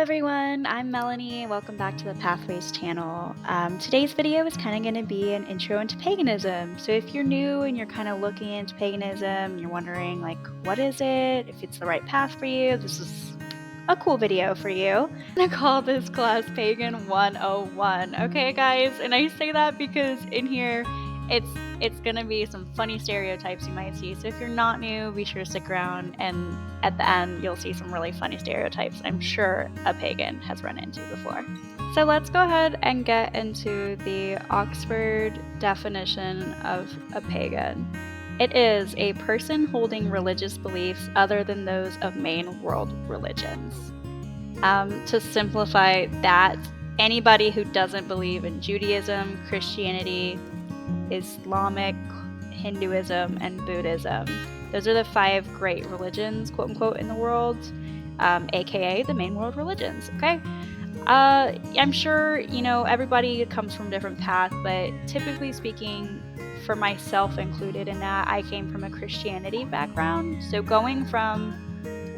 everyone, I'm Melanie. Welcome back to the Pathways channel. Today's video is kind of going to be an intro into paganism. So if you're new and you're kind of looking into paganism, you're wondering like, what is it? If it's the right path for you, this is a cool video for you. I'm going to call this class Pagan 101. Okay, guys? And I say that because in here, it's going to be some funny stereotypes you might see. So if you're not new, be sure to stick around, and at the end you'll see some really funny stereotypes I'm sure a pagan has run into before. So let's go ahead and get into the Oxford definition of a pagan. It is a person holding religious beliefs other than those of main world religions. To simplify that, anybody who doesn't believe in Judaism, Christianity, Islamic, Hinduism, and Buddhism. Those are the 5 great religions, quote unquote, in the world, aka the main world religions, okay? I'm sure, everybody comes from different paths, but typically speaking, for myself included in that, I came from a Christianity background. So going from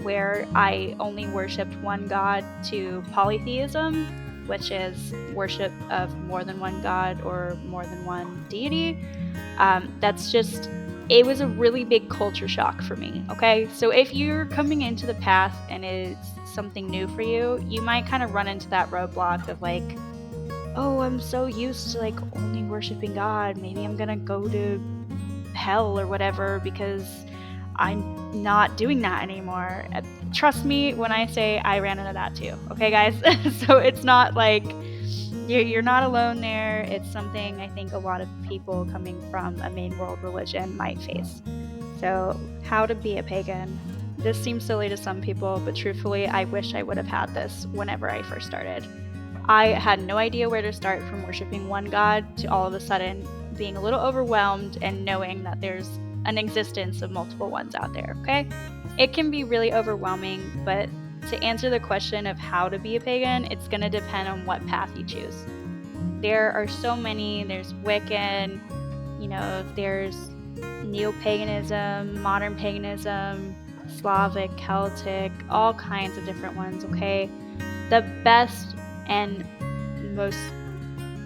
where I only worshipped one God to polytheism, which is worship of more than one god or more than one deity. It was a really big culture shock for me, okay? So if you're coming into the path and it's something new for you, you might kind of run into that roadblock of like, oh, I'm so used to like only worshiping God, maybe I'm gonna go to hell or whatever because I'm not doing that anymore. Trust me when I say I ran into that too, okay guys? So it's not like you're not alone there. It's something I think a lot of people coming from a main world religion might face. So how to be a pagan. This seems silly to some people, but truthfully I wish I would have had this whenever I first started. I had no idea where to start from worshiping one god to all of a sudden being a little overwhelmed and knowing that there's an existence of multiple ones out there, okay? It can be really overwhelming, but to answer the question of how to be a pagan, it's going to depend on what path you choose. There are so many. There's Wiccan, there's neo-paganism, modern paganism, Slavic, Celtic, all kinds of different ones, okay? The best and most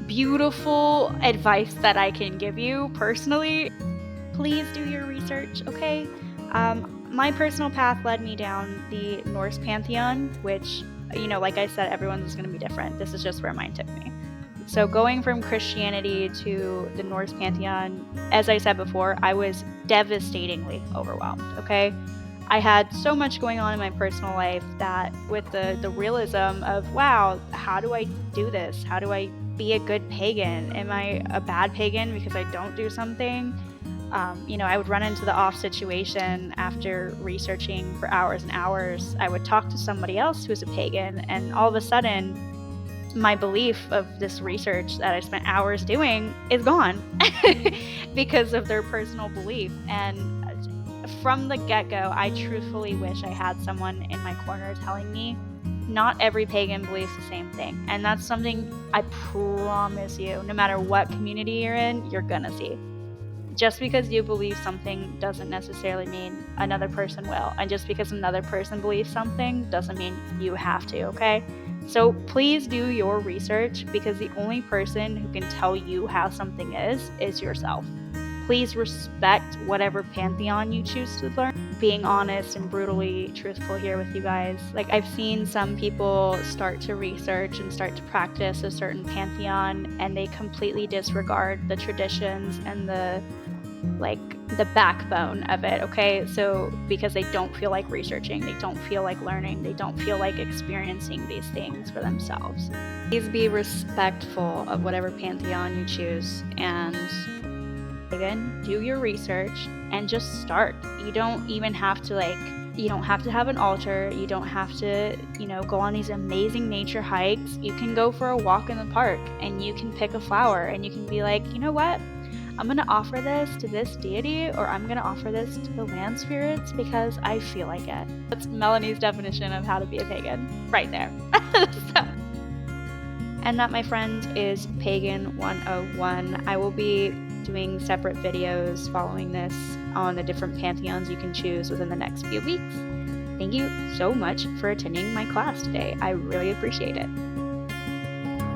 beautiful advice that I can give you personally, please do your research, okay? My personal path led me down the Norse pantheon, which, like I said, everyone's is going to be different. This is just where mine took me. So going from Christianity to the Norse pantheon, as I said before, I was devastatingly overwhelmed, okay? I had so much going on in my personal life that with the realism of, wow, how do I do this? How do I be a good pagan? Am I a bad pagan because I don't do something? I would run into the off situation after researching for hours and hours. I would talk to somebody else who's a pagan, and all of a sudden, my belief of this research that I spent hours doing is gone because of their personal belief. And from the get-go, I truthfully wish I had someone in my corner telling me not every pagan believes the same thing. And that's something I promise you, no matter what community you're in, you're gonna see. Just because you believe something doesn't necessarily mean another person will. And just because another person believes something doesn't mean you have to, okay? So please do your research, because the only person who can tell you how something is yourself. Please respect whatever pantheon you choose to learn. Being honest and brutally truthful here with you guys. Like, I've seen some people start to research and start to practice a certain pantheon, and they completely disregard the traditions and the backbone of it, okay? So because they don't feel like researching, they don't feel like learning, they don't feel like experiencing these things for themselves. Please be respectful of whatever pantheon you choose, and again, do your research and just start. You don't even have to have an altar. You don't have to, go on these amazing nature hikes. You can go for a walk in the park and you can pick a flower and you can be like, you know what? I'm going to offer this to this deity, or I'm going to offer this to the land spirits because I feel like it. That's Melanie's definition of how to be a pagan right there. And that, my friend, is Pagan 101. I will be doing separate videos following this on the different pantheons you can choose within the next few weeks. thank you so much for attending my class today. I really appreciate it.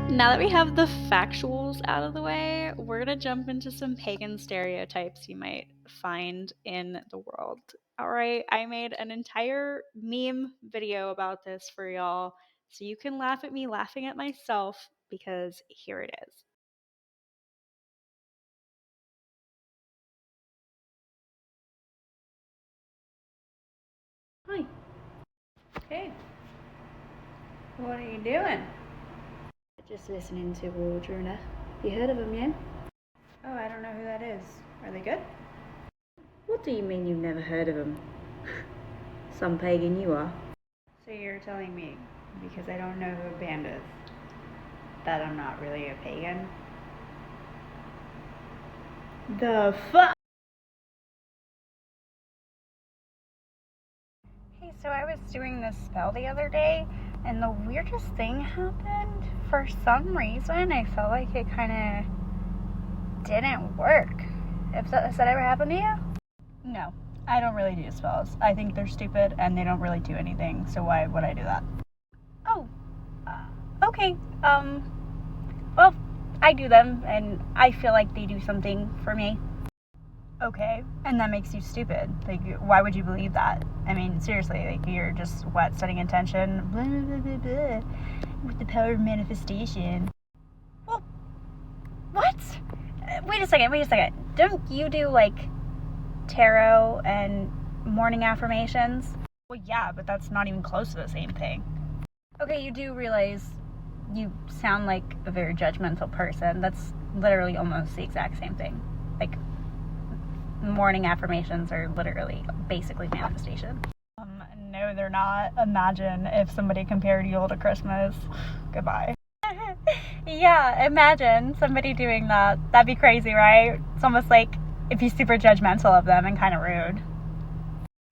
Now that we have the factuals out of the way, we're going to jump into some pagan stereotypes you might find in the world. All right, I made an entire meme video about this for y'all, so you can laugh at me laughing at myself, because here it is. Hi. Hey. What are you doing? Just listening to Waldruna. You heard of them, yeah? Oh, I don't know who that is. Are they good? What do you mean you've never heard of them? Some pagan you are. So you're telling me, because I don't know who a band is, that I'm not really a pagan? The fuck? Hey, so I was doing this spell the other day, and the weirdest thing happened. For some reason, I felt like it kind of didn't work. Has that ever happened to you? No, I don't really do spells. I think they're stupid, and they don't really do anything, so why would I do that? Oh, okay. Well, I do them, and I feel like they do something for me. Okay, and that makes you stupid. Like, why would you believe that? I mean, seriously, like, you're just, setting intention, blah, blah, blah, blah, with the power of manifestation. Well, what? Wait a second. Don't you do, like, tarot and morning affirmations? Well, yeah, but that's not even close to the same thing. Okay, you do realize you sound like a very judgmental person. That's literally almost the exact same thing. Like, morning affirmations are literally basically manifestation. No, they're not. Imagine if somebody compared Yule to Christmas. Goodbye. Yeah, imagine somebody doing that. That'd be crazy, right? It's almost like it'd be super judgmental of them and kind of rude.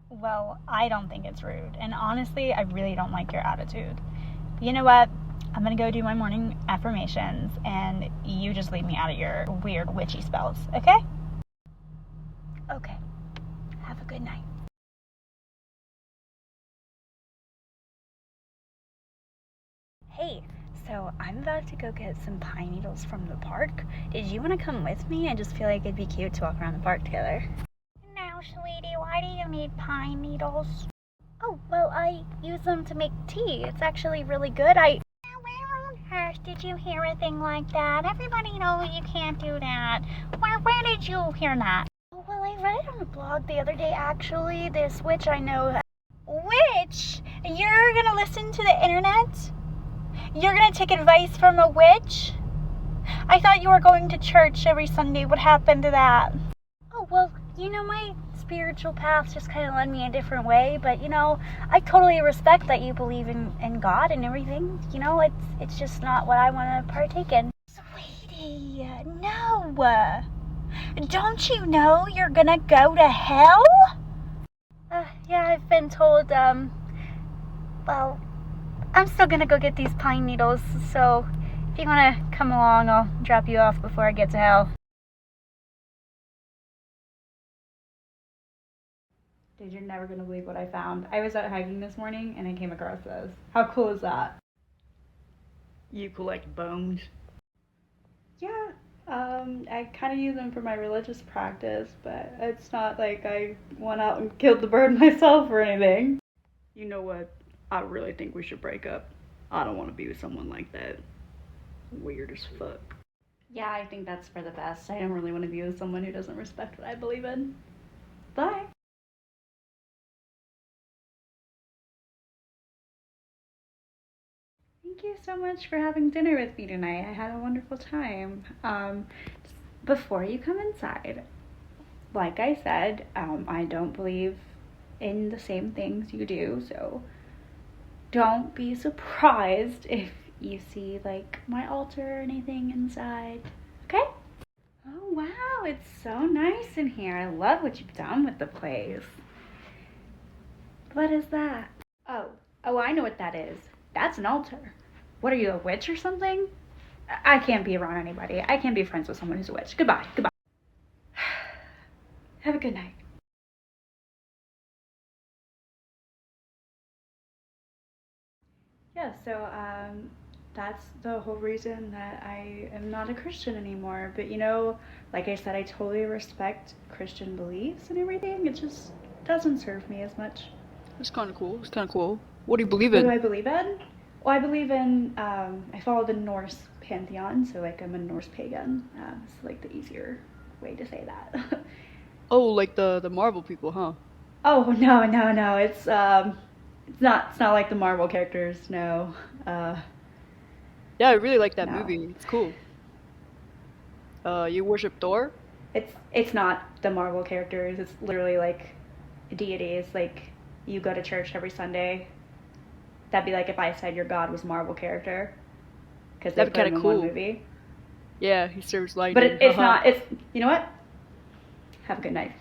Well, I don't think it's rude. And honestly, I really don't like your attitude. But you know what? I'm gonna go do my morning affirmations, and you just leave me out of your weird witchy spells, okay? Okay. Have a good night. Hey, so I'm about to go get some pine needles from the park. Did you want to come with me? I just feel like it'd be cute to walk around the park together. No, sweetie, why do you need pine needles? Oh, well, I use them to make tea. It's actually really good. Where on earth did you hear a thing like that? Everybody knows you can't do that. Where did you hear that? Well, I read it on a blog the other day, actually. This witch I know. Witch? You're gonna listen to the internet? You're gonna take advice from a witch? I thought you were going to church every Sunday. What happened to that? Oh, well, my spiritual path just kind of led me a different way. But, I totally respect that you believe in God and everything. It's just not what I want to partake in. Sweetie, no. Don't you know you're gonna go to hell? Yeah, I've been told, well, I'm still gonna go get these pine needles, so if you wanna come along, I'll drop you off before I get to hell. Dude, you're never gonna believe what I found. I was out hiking this morning, and I came across this. How cool is that? You collect bones? Yeah. I kind of use them for my religious practice, but it's not like I went out and killed the bird myself or anything. You know what? I really think we should break up. I don't want to be with someone like that. Weird as fuck. Yeah, I think that's for the best. I don't really want to be with someone who doesn't respect what I believe in. Bye. Thank you so much for having dinner with me tonight. I had a wonderful time. Before you come inside, like I said, I don't believe in the same things you do, so don't be surprised if you see like my altar or anything inside, okay? Oh wow, it's so nice in here. I love what you've done with the place. What is that? Oh, I know what that is. That's an altar. What are you, a witch or something? I can't be around anybody. I can't be friends with someone who's a witch. Goodbye. Have a good night. yeah, so that's the whole reason that I am not a Christian anymore. But like I said, I totally respect Christian beliefs and everything. It just doesn't serve me as much. It's kind of cool. It's kind of cool. What do you believe What do in? I believe in? Well, I believe in, I follow the Norse pantheon, so like I'm a Norse pagan. It's like the easier way to say that. Oh, like the Marvel people, huh? Oh no, no, no! It's not like the Marvel characters. No, uh, Yeah, I really like that no. movie. It's cool. You worship Thor? It's not the Marvel characters. It's literally like deities. Like you go to church every Sunday. That'd be like if I said your God was a Marvel character because they That'd be put kind him of in one cool. movie. Yeah, he serves But lightning. it's Haha. not. It's you know what? Have a good night.